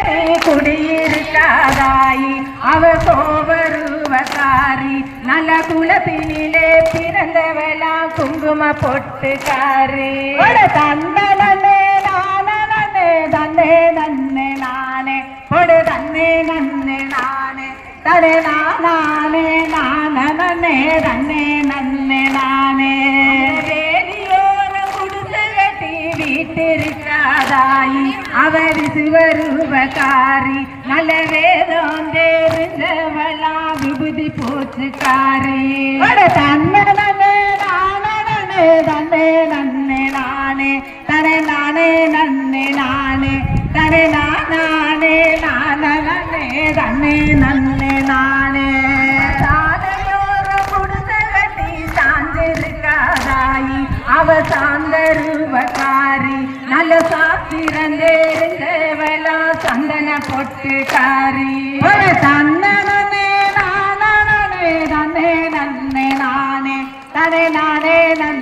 கட்டி குடியிருக்காதாயி அவ சோவருவக்காரி நல்ல குலத்தினிலே பிறந்தவளா குங்கும பொட்டுக்காரி தன்னே நானே தன்னே நன்னே நானே பொடு தன்னே நன்னே நானே தடே நானே நானே தன்னே நன்னே நானே வேலியோர குடிசை கட்டி வீட்டிருக்காதாயி அவர் சிவருவக்காரி நல்ல வேதம் தெரிஞ்சவளா விபூதி போச்சுக்காரி தன்னே நானே தன்னே நன்னே நானே தனே நானே நன்னே நானே தனே நானே நானே தன்னே நன்னே நானே சாலையோர குடிசை கட்டி சார்ந்திருக்காதாயி அவ சார்ந்தருவக்காரி நல்ல சாத்திரம் தெரிஞ்சவளா சந்தன பொட்டுக்காரி தன்னே நானே தன்னே நன்னே நானே தனே நானே நன்னே